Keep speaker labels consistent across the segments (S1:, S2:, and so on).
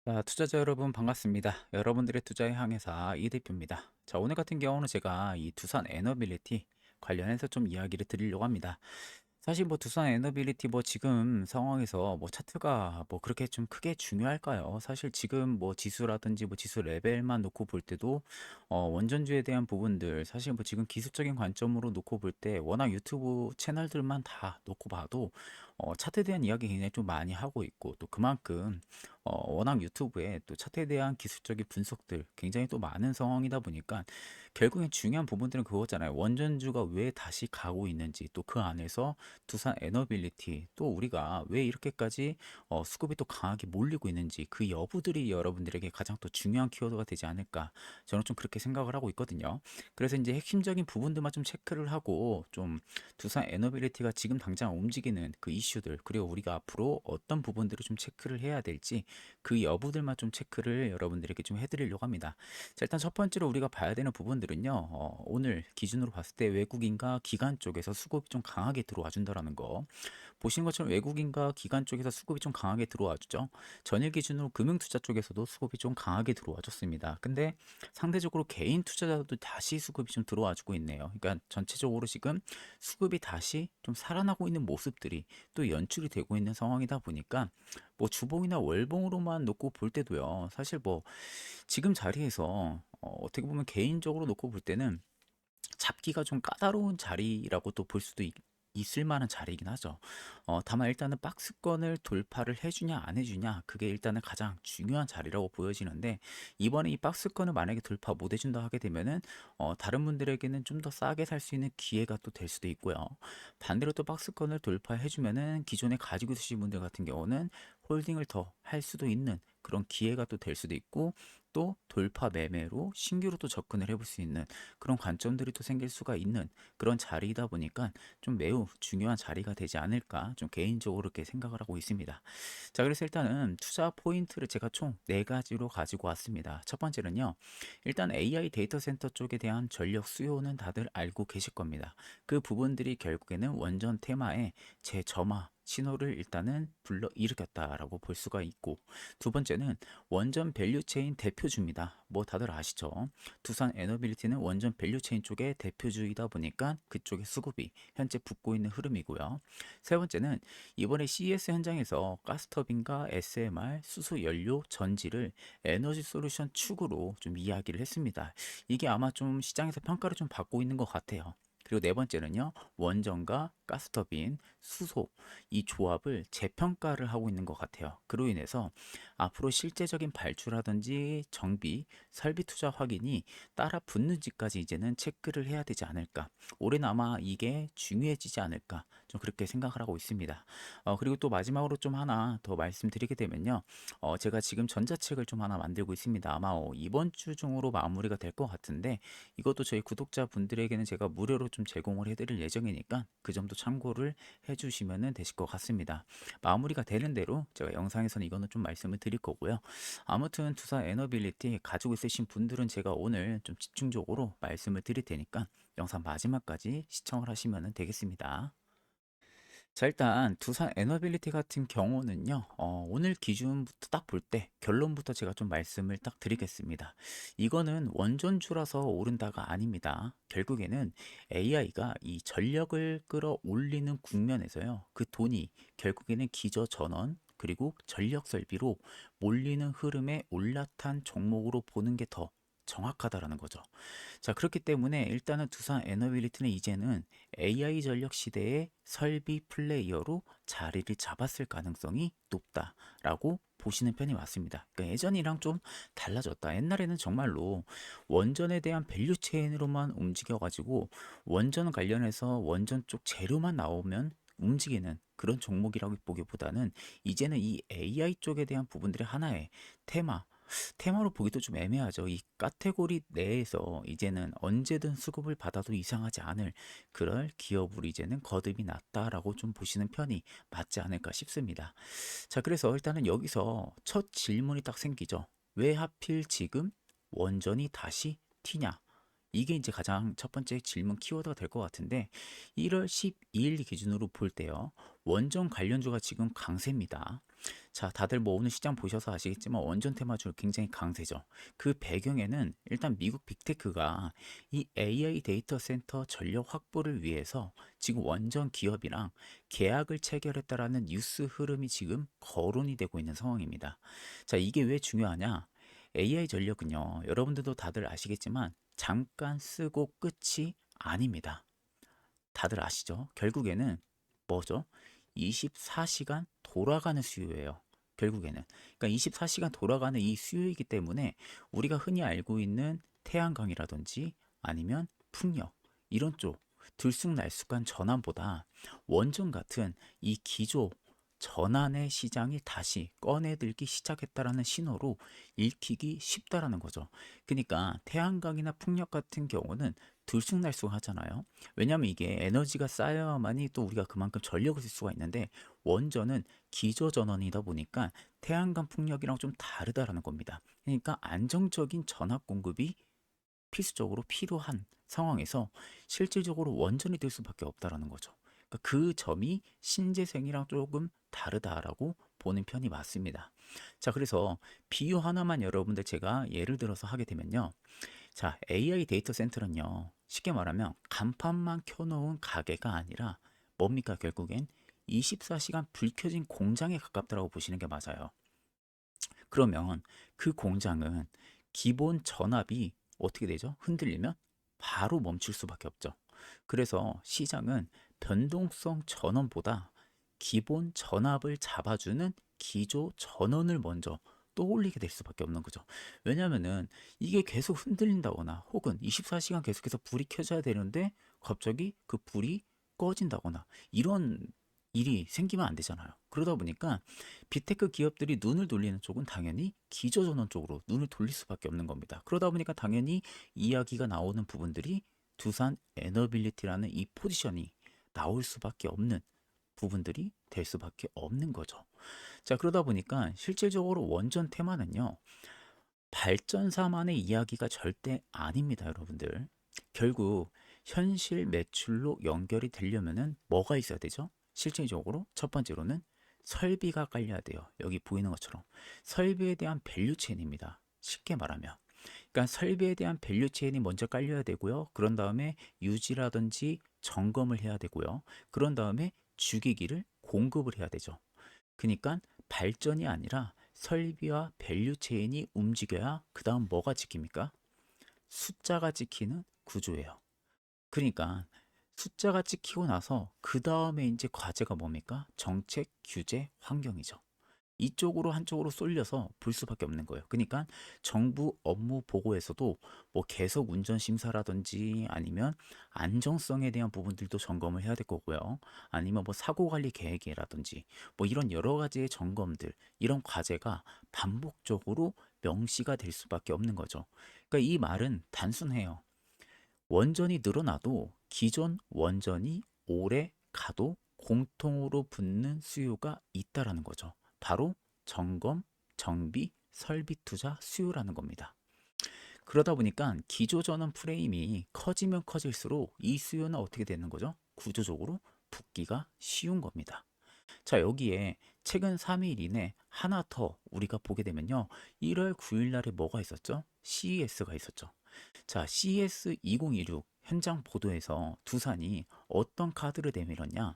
S1: 자, 투자자 여러분 반갑습니다. 여러분들의 투자의 항해사 이 대표입니다. 자, 오늘 같은 경우는 제가 이 두산 에너빌리티 관련해서 좀 이야기를 드리려고 합니다. 사실 뭐 두산 에너빌리티 뭐 지금 상황에서 뭐 차트가 뭐 그렇게 좀 크게 중요할까요? 사실 지금 뭐 지수라든지 뭐 지수 레벨만 놓고 볼 때도 원전주에 대한 부분들 사실 뭐 지금 기술적인 관점으로 놓고 볼 때 워낙 유튜브 채널들만 다 놓고 봐도 차트에 대한 이야기 굉장히 좀 많이 하고 있고 또 그만큼 워낙 유튜브에 또 차트에 대한 기술적인 분석들 굉장히 또 많은 상황이다 보니까 결국엔 중요한 부분들은 그거잖아요. 원전주가 왜 다시 가고 있는지 또 그 안에서 두산 에너빌리티 또 우리가 왜 이렇게까지 수급이 또 강하게 몰리고 있는지 그 여부들이 여러분들에게 가장 또 중요한 키워드가 되지 않을까 저는 좀 그렇게 생각을 하고 있거든요. 그래서 이제 핵심적인 부분들만 좀 체크를 하고 좀 두산 에너빌리티가 지금 당장 움직이는 그 이슈들 그리고 우리가 앞으로 어떤 부분들을 좀 체크를 해야 될지 그 여부들만 좀 체크를 여러분들에게 좀 해드리려고 합니다. 자, 일단 첫 번째로 우리가 봐야 되는 부분들은요. 오늘 기준으로 봤을 때 외국인과 기관 쪽에서 수급이 좀 강하게 들어와 준다라는 거. 보시는 것처럼 외국인과 기관 쪽에서 수급이 좀 강하게 들어와 주죠. 전일 기준으로 금융투자 쪽에서도 수급이 좀 강하게 들어와 줬습니다. 근데 상대적으로 개인 투자자도 다시 수급이 좀 들어와 주고 있네요. 그러니까 전체적으로 지금 수급이 다시 좀 살아나고 있는 모습들이 또 연출이 되고 있는 상황이다 보니까 뭐 주봉이나 월봉으로만 놓고 볼 때도요. 사실 뭐 지금 자리에서 어떻게 보면 개인적으로 놓고 볼 때는 잡기가 좀 까다로운 자리라고 또 볼 수도 있을 만한 자리이긴 하죠. 다만 일단은 박스권을 돌파를 해주냐 안 해주냐 그게 일단은 가장 중요한 자리라고 보여지는데 이번에 이 박스권을 만약에 돌파 못 해준다 하게 되면은 다른 분들에게는 좀 더 싸게 살 수 있는 기회가 또 될 수도 있고요. 반대로 또 박스권을 돌파해주면은 기존에 가지고 있으신 분들 같은 경우는 홀딩을 더 할 수도 있는 그런 기회가 또 될 수도 있고 또 돌파 매매로 신규로 또 접근을 해볼 수 있는 그런 관점들이 또 생길 수가 있는 그런 자리이다 보니까 좀 매우 중요한 자리가 되지 않을까 좀 개인적으로 이렇게 생각을 하고 있습니다. 자, 그래서 일단은 투자 포인트를 제가 총 4가지로 가지고 왔습니다. 첫 번째는요. 일단 AI 데이터 센터 쪽에 대한 전력 수요는 다들 알고 계실 겁니다. 그 부분들이 결국에는 원전 테마의 재점화 신호를 일단은 불러 일으켰다라고 볼 수가 있고 두 번째는 원전 밸류체인 대표주입니다. 뭐 다들 아시죠? 두산 에너빌리티는 원전 밸류체인 쪽의 대표주이다 보니까 그쪽의 수급이 현재 붙고 있는 흐름이고요. 세 번째는 이번에 CES 현장에서 가스터빈과 SMR, 수소 연료 전지를 에너지 솔루션 축으로 좀 이야기를 했습니다. 이게 아마 좀 시장에서 평가를 좀 받고 있는 것 같아요. 그리고 네 번째는요, 원전과 가스터빈, 수소 이 조합을 재평가를 하고 있는 것 같아요. 그로 인해서 앞으로 실제적인 발주라든지 정비, 설비 투자 확인이 따라 붙는지까지 이제는 체크를 해야 되지 않을까. 올해는 아마 이게 중요해지지 않을까. 좀 그렇게 생각을 하고 있습니다. 그리고 또 마지막으로 좀 하나 더 말씀드리게 되면요. 제가 지금 전자책을 좀 하나 만들고 있습니다. 아마 이번 주 중으로 마무리가 될 것 같은데 이것도 저희 구독자분들에게는 제가 무료로 좀 제공을 해드릴 예정이니까 그 점도 참고를 해주시면 되실 것 같습니다. 마무리가 되는 대로 제가 영상에서는 이거는 좀 말씀을 드릴 거고요. 아무튼 투자 에너빌리티 가지고 있으신 분들은 제가 오늘 좀 집중적으로 말씀을 드릴 테니까 영상 마지막까지 시청을 하시면 되겠습니다. 자, 일단 두산 에너빌리티 같은 경우는요. 오늘 기준부터 딱 볼 때 결론부터 제가 좀 말씀을 딱 드리겠습니다. 이거는 원전주라서 오른다가 아닙니다. 결국에는 AI가 이 전력을 끌어올리는 국면에서요. 그 돈이 결국에는 기저 전원 그리고 전력 설비로 몰리는 흐름에 올라탄 종목으로 보는 게 더 정확하다라는 거죠. 자, 그렇기 때문에 일단은 두산 에너빌리티는 이제는 AI 전력 시대의 설비 플레이어로 자리를 잡았을 가능성이 높다라고 보시는 편이 맞습니다. 그러니까 예전이랑 좀 달라졌다. 옛날에는 정말로 원전에 대한 밸류 체인으로만 움직여가지고 원전 관련해서 원전 쪽 재료만 나오면 움직이는 그런 종목이라고 보기보다는 이제는 이 AI 쪽에 대한 부분들의 하나의 테마, 테마로 보기도 좀 애매하죠. 이 카테고리 내에서 이제는 언제든 수급을 받아도 이상하지 않을 그럴 기업으로 이제는 거듭이 났다라고 좀 보시는 편이 맞지 않을까 싶습니다. 자, 그래서 일단은 여기서 첫 질문이 딱 생기죠. 왜 하필 지금 원전이 다시 튀냐? 이게 이제 가장 첫 번째 질문 키워드가 될 것 같은데 1월 12일 기준으로 볼 때요. 원전 관련주가 지금 강세입니다. 자, 다들 뭐 오늘 시장 보셔서 아시겠지만 원전 테마주 굉장히 강세죠. 그 배경에는 일단 미국 빅테크가 이 AI 데이터 센터 전력 확보를 위해서 지금 원전 기업이랑 계약을 체결했다라는 뉴스 흐름이 지금 거론이 되고 있는 상황입니다. 자, 이게 왜 중요하냐? AI 전력은요, 여러분들도 다들 아시겠지만 잠깐 쓰고 끝이 아닙니다. 다들 아시죠? 결국에는 뭐죠? 24시간 돌아가는 수요예요. 결국에는. 그러니까 24시간 돌아가는 이 수요이기 때문에 우리가 흔히 알고 있는 태양광이라든지 아니면 풍력 이런 쪽 들쑥날쑥한 전환보다 원전 같은 이 기조 전환의 시장이 다시 꺼내들기 시작했다라는 신호로 읽히기 쉽다라는 거죠. 그러니까 태양광이나 풍력 같은 경우는 들쑥날쑥하잖아요. 왜냐하면 이게 에너지가 쌓여야만이 또 우리가 그만큼 전력을 쓸 수가 있는데 원전은 기저전원이다 보니까 태양광 풍력이랑 좀 다르다라는 겁니다. 그러니까 안정적인 전압 공급이 필수적으로 필요한 상황에서 실질적으로 원전이 될 수밖에 없다라는 거죠. 그러니까 그 점이 신재생이랑 조금 다르다라고 보는 편이 맞습니다. 자, 그래서 비유 하나만 여러분들 제가 예를 들어서 하게 되면요. 자, AI 데이터 센터는요, 쉽게 말하면 간판만 켜놓은 가게가 아니라 뭡니까, 결국엔 24시간 불 켜진 공장에 가깝다고 보시는 게 맞아요. 그러면 그 공장은 기본 전압이 어떻게 되죠? 흔들리면 바로 멈출 수밖에 없죠. 그래서 시장은 변동성 전원보다 기본 전압을 잡아주는 기조 전원을 먼저 떠올리게 될 수밖에 없는 거죠. 왜냐하면은 이게 계속 흔들린다거나 혹은 24시간 계속해서 불이 켜져야 되는데 갑자기 그 불이 꺼진다거나 이런 일이 생기면 안 되잖아요. 그러다 보니까 빅테크 기업들이 눈을 돌리는 쪽은 당연히 기저전원 쪽으로 눈을 돌릴 수밖에 없는 겁니다. 그러다 보니까 당연히 이야기가 나오는 부분들이 두산 에너빌리티라는 이 포지션이 나올 수밖에 없는 부분들이 될 수밖에 없는 거죠. 자, 그러다 보니까 실질적으로 원전 테마는요, 발전사만의 이야기가 절대 아닙니다, 여러분들. 결국 현실 매출로 연결이 되려면은 뭐가 있어야 되죠? 실질적으로 첫 번째로는 설비가 깔려야 돼요. 여기 보이는 것처럼 설비에 대한 밸류 체인입니다. 쉽게 말하면. 그러니까 설비에 대한 밸류 체인이 먼저 깔려야 되고요. 그런 다음에 유지라든지 점검을 해야 되고요. 그런 다음에 주기기를 공급을 해야 되죠. 그러니까 발전이 아니라 설비와 밸류 체인이 움직여야 그 다음 뭐가 지킵니까? 숫자가 찍히는 구조예요. 그러니까 숫자가 찍히고 나서 그 다음에 이제 과제가 뭡니까? 정책, 규제, 환경이죠. 이쪽으로 한쪽으로 쏠려서 볼 수밖에 없는 거예요. 그러니까 정부 업무 보고에서도 뭐 계속 운전 심사라든지 아니면 안정성에 대한 부분들도 점검을 해야 될 거고요. 아니면 뭐 사고 관리 계획이라든지 뭐 이런 여러 가지의 점검들, 이런 과제가 반복적으로 명시가 될 수밖에 없는 거죠. 그러니까 이 말은 단순해요. 원전이 늘어나도 기존 원전이 오래 가도 공통으로 붙는 수요가 있다라는 거죠. 바로 점검, 정비, 설비 투자 수요라는 겁니다. 그러다 보니까 기조전원 프레임이 커지면 커질수록 이 수요는 어떻게 되는 거죠? 구조적으로 붙기가 쉬운 겁니다. 자, 여기에 최근 3일 이내 하나 더 우리가 보게 되면요. 1월 9일 날에 뭐가 있었죠? CES가 있었죠. 자, CES 2016 현장 보도에서 두산이 어떤 카드를 내밀었냐?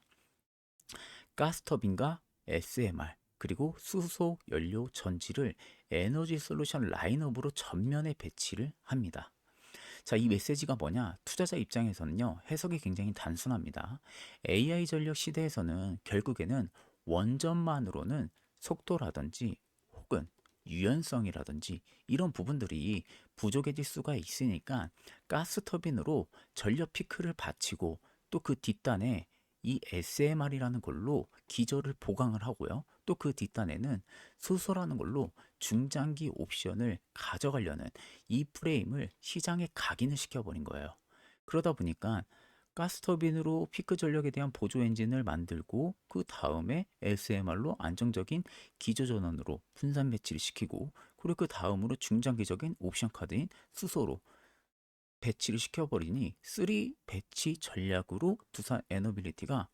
S1: 가스터빈과 SMR 그리고 수소 연료 전지를 에너지 솔루션 라인업으로 전면에 배치를 합니다. 자, 이 메시지가 뭐냐? 투자자 입장에서는요, 해석이 굉장히 단순합니다. AI 전력 시대에서는 결국에는 원전만으로는 속도라든지 혹은 유연성이라든지 이런 부분들이 부족해질 수가 있으니까 가스터빈으로 전력 피크를 받치고 또 그 뒷단에 이 SMR이라는 걸로 기저를 보강을 하고요. 또 그 뒷단에는 수소라는 걸로 중장기 옵션을 가져가려는 이 프레임을 시장에 각인을 시켜버린 거예요. 그러다 보니까 가스터빈으로 피크 전력에 대한 보조 엔진을 만들고 그 다음에 SMR로 안정적인 기저전원으로 분산 배치를 시키고 그리고 그 다음으로 중장기적인 옵션 카드인 수소로 배치를 시켜버리니 3 배치 전략으로 두산 에너빌리티가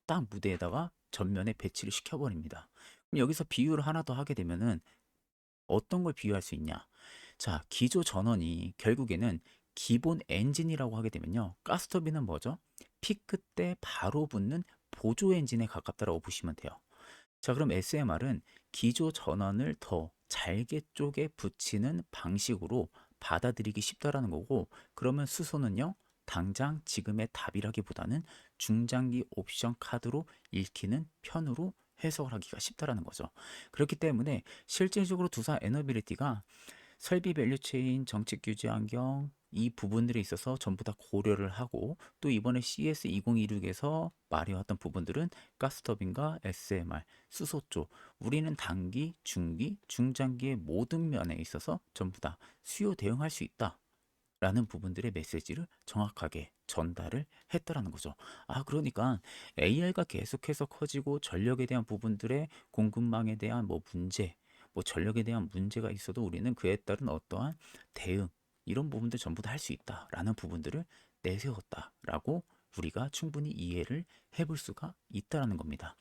S1: 딱 무대에다가 전면에 배치를 시켜버립니다. 그럼 여기서 비유를 하나 더 하게 되면은 어떤 걸 비유할 수 있냐? 자, 기조 전원이 결국에는 기본 엔진이라고 하게 되면요. 가스터빈은 뭐죠? 피크 때 바로 붙는 보조 엔진에 가깝다라고 보시면 돼요. 자, 그럼 SMR은 기조 전원을 더 잘게 쪼개 붙이는 방식으로 받아들이기 쉽다라는 거고, 그러면 수소는요, 당장 지금의 답이라기보다는 중장기 옵션 카드로 읽히는 편으로 해석을 하기가 쉽다라는 거죠. 그렇기 때문에 실질적으로 두산 에너빌리티가 설비 밸류체인, 정책 규제 환경 이 부분들에 있어서 전부 다 고려를 하고, 또 이번에 CS2026에서 말해왔던 부분들은 가스터빈과 SMR, 수소 쪽, 우리는 단기, 중기, 중장기의 모든 면에 있어서 전부 다 수요 대응할 수 있다 라는 부분들의 메시지를 정확하게 전달을 했다라는 거죠. 아, 그러니까 AI가 계속해서 커지고 전력에 대한 부분들의 공급망에 대한 뭐 문제, 뭐 전력에 대한 문제가 있어도 우리는 그에 따른 어떠한 대응, 이런 부분들 전부 다 할 수 있다라는 부분들을 내세웠다라고 우리가 충분히 이해를 해볼 수가 있다라는 겁니다.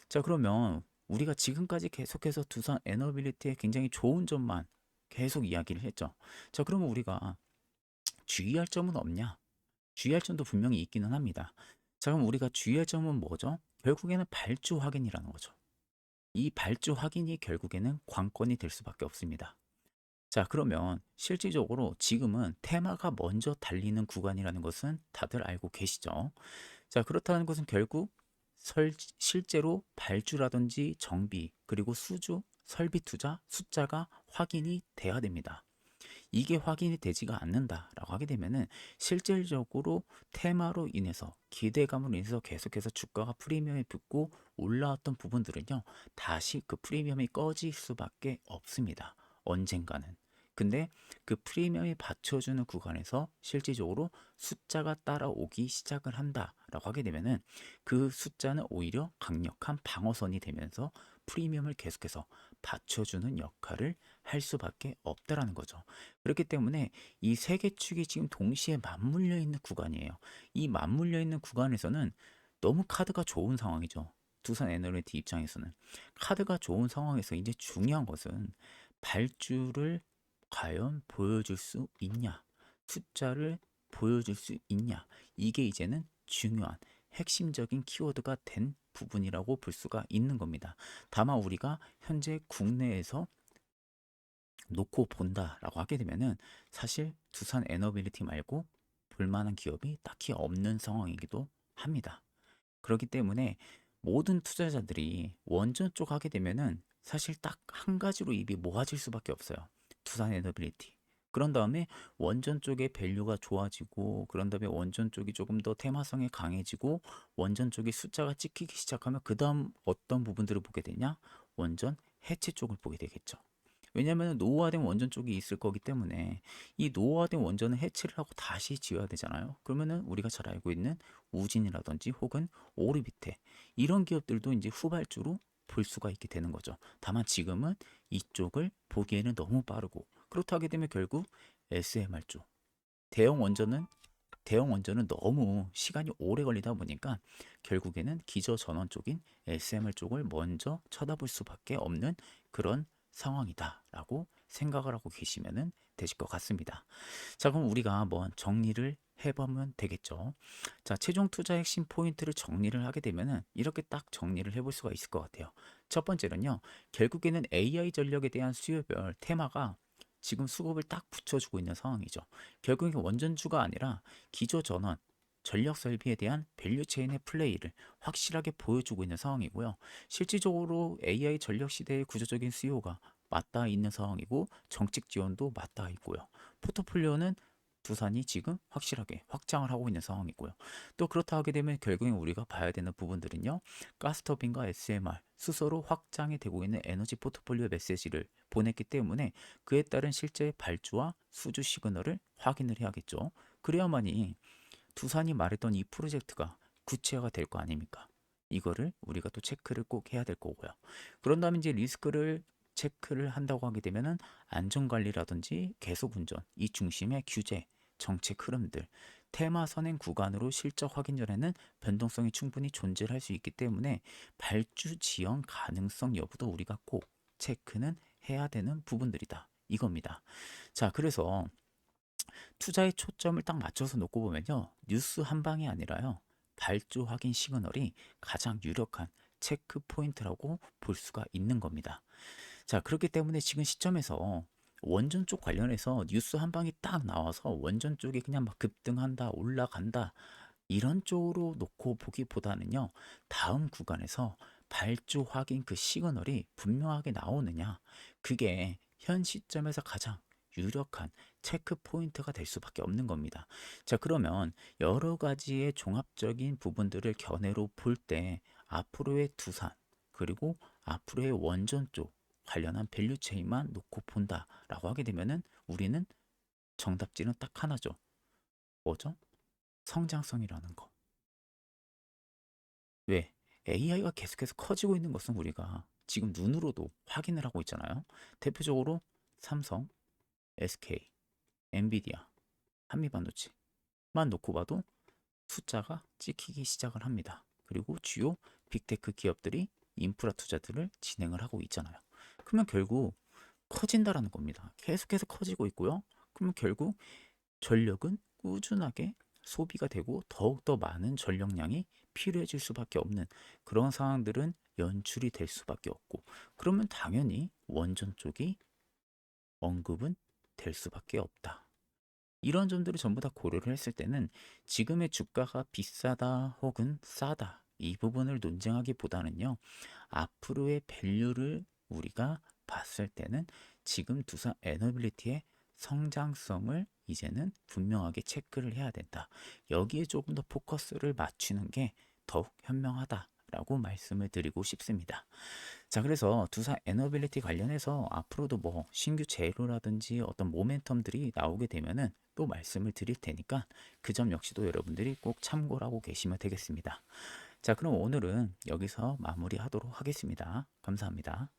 S1: 자, 그러면 우리가 지금까지 계속해서 두산 에너빌리티의 굉장히 좋은 점만 계속 이야기를 했죠. 자, 그러면 우리가 주의할 점은 없냐? 주의할 점도 분명히 있기는 합니다. 자, 그럼 우리가 주의할 점은 뭐죠? 결국에는 발주 확인이라는 거죠. 이 발주 확인이 결국에는 관건이 될 수밖에 없습니다. 자, 그러면 실질적으로 지금은 테마가 먼저 달리는 구간이라는 것은 다들 알고 계시죠? 자, 그렇다는 것은 결국 실제로 발주라든지 정비, 그리고 수주, 설비 투자 숫자가 확인이 돼야 됩니다. 이게 확인이 되지가 않는다라고 하게 되면은 실질적으로 테마로 인해서 기대감으로 인해서 계속해서 주가가 프리미엄이 붙고 올라왔던 부분들은요, 다시 그 프리미엄이 꺼질 수밖에 없습니다. 언젠가는. 근데 그 프리미엄이 받쳐주는 구간에서 실질적으로 숫자가 따라오기 시작을 한다라고 하게 되면은 그 숫자는 오히려 강력한 방어선이 되면서 프리미엄을 계속해서 받쳐주는 역할을 할 수밖에 없다라는 거죠. 그렇기 때문에 이 세 개 축이 지금 동시에 맞물려 있는 구간이에요. 이 맞물려 있는 구간에서는 너무 카드가 좋은 상황이죠. 두산 에너리티 입장에서는 카드가 좋은 상황에서 이제 중요한 것은 발주를 과연 보여줄 수 있냐, 숫자를 보여줄 수 있냐, 이게 이제는 중요한 핵심적인 키워드가 된 부분이라고 볼 수가 있는 겁니다. 다만 우리가 현재 국내에서 놓고 본다라고 하게 되면은 사실 두산 에너빌리티 말고 볼만한 기업이 딱히 없는 상황이기도 합니다. 그렇기 때문에 모든 투자자들이 원전 쪽 하게 되면은 사실 딱 한 가지로 입이 모아질 수밖에 없어요. 두산 에너빌리티. 그런 다음에 원전 쪽의 밸류가 좋아지고, 그런 다음에 원전 쪽이 조금 더 테마성이 강해지고, 원전 쪽이 숫자가 찍히기 시작하면 그 다음 어떤 부분들을 보게 되냐? 원전 해체 쪽을 보게 되겠죠. 왜냐하면 노후화된 원전 쪽이 있을 거기 때문에 이 노후화된 원전을 해체를 하고 다시 지어야 되잖아요. 그러면은 우리가 잘 알고 있는 우진이라든지 혹은 오르비테, 이런 기업들도 이제 후발주로 볼 수가 있게 되는 거죠. 다만 지금은 이쪽을 보기에는 너무 빠르고, 그렇다 하게 되면 결국 SMR 쪽 대형 원전은 대형 원전은 너무 시간이 오래 걸리다 보니까 결국에는 기저 전원 쪽인 SMR 쪽을 먼저 쳐다볼 수밖에 없는 그런 상황이다라고 생각을 하고 계시면 되실 것 같습니다. 자, 그럼 우리가 한번 정리를 해보면 되겠죠. 자, 최종 투자 핵심 포인트를 정리를 하게 되면은 이렇게 딱 정리를 해볼 수가 있을 것 같아요. 첫 번째는요, 결국에는 AI 전력에 대한 수요별 테마가 지금 수급을 딱 붙여주고 있는 상황이죠. 결국엔 원전주가 아니라 기조 전원, 전력 설비에 대한 밸류체인의 플레이를 확실하게 보여주고 있는 상황이고요. 실질적으로 AI 전력 시대의 구조적인 수요가 맞닿아 있는 상황이고, 정책 지원도 맞닿아 있고요. 포트폴리오는 두산이 지금 확실하게 확장을 하고 있는 상황이고요. 또 그렇다 하게 되면 결국엔 우리가 봐야 되는 부분들은요, 가스터빈과 SMR, 수소로 확장이 되고 있는 에너지 포트폴리오 메시지를 보냈기 때문에 그에 따른 실제 발주와 수주 시그널을 확인을 해야겠죠. 그래야만이 두산이 말했던 이 프로젝트가 구체화가 될 거 아닙니까? 이거를 우리가 또 체크를 꼭 해야 될 거고요. 그런 다음에 이제 리스크를 체크를 한다고 하게 되면은 안전관리라든지 계속 운전, 이 중심의 규제, 정책 흐름들, 테마 선행 구간으로 실적 확인 전에는 변동성이 충분히 존재할 수 있기 때문에 발주 지연 가능성 여부도 우리가 꼭 체크는 해야 되는 부분들이다. 이겁니다. 자, 그래서 투자의 초점을 딱 맞춰서 놓고 보면요. 뉴스 한 방이 아니라요. 발주 확인 시그널이 가장 유력한 체크 포인트라고 볼 수가 있는 겁니다. 자, 그렇기 때문에 지금 시점에서 원전 쪽 관련해서 뉴스 한 방이 딱 나와서 원전 쪽이 그냥 막 급등한다, 올라간다, 이런 쪽으로 놓고 보기보다는요, 다음 구간에서 발주 확인 그 시그널이 분명하게 나오느냐, 그게 현 시점에서 가장 유력한 체크 포인트가 될 수밖에 없는 겁니다. 자, 그러면 여러 가지의 종합적인 부분들을 견해로 볼 때 앞으로의 두산, 그리고 앞으로의 원전 쪽 관련한 밸류 체인만 놓고 본다라고 하게 되면은 우리는 정답지는 딱 하나죠. 뭐죠? 성장성이라는 거. 왜? AI가 계속해서 커지고 있는 것은 우리가 지금 눈으로도 확인을 하고 있잖아요. 대표적으로 삼성, SK, 엔비디아, 한미반도체만 놓고 봐도 숫자가 찍히기 시작을 합니다. 그리고 주요 빅테크 기업들이 인프라 투자들을 진행을 하고 있잖아요. 그러면 결국 커진다라는 겁니다. 계속해서 커지고 있고요. 그러면 결국 전력은 꾸준하게 소비가 되고 더욱더 많은 전력량이 필요해질 수밖에 없는 그런 상황들은 연출이 될 수밖에 없고, 그러면 당연히 원전 쪽이 언급은 될 수밖에 없다. 이런 점들을 전부 다 고려를 했을 때는 지금의 주가가 비싸다 혹은 싸다 이 부분을 논쟁하기보다는요, 앞으로의 밸류를 우리가 봤을 때는 지금 두산 에너빌리티의 성장성을 이제는 분명하게 체크를 해야 된다. 여기에 조금 더 포커스를 맞추는 게 더욱 현명하다라고 말씀을 드리고 싶습니다. 자, 그래서 두산 에너빌리티 관련해서 앞으로도 뭐 신규 재료라든지 어떤 모멘텀들이 나오게 되면은 또 말씀을 드릴 테니까 그 점 역시도 여러분들이 꼭 참고를 하고 계시면 되겠습니다. 자, 그럼 오늘은 여기서 마무리하도록 하겠습니다. 감사합니다.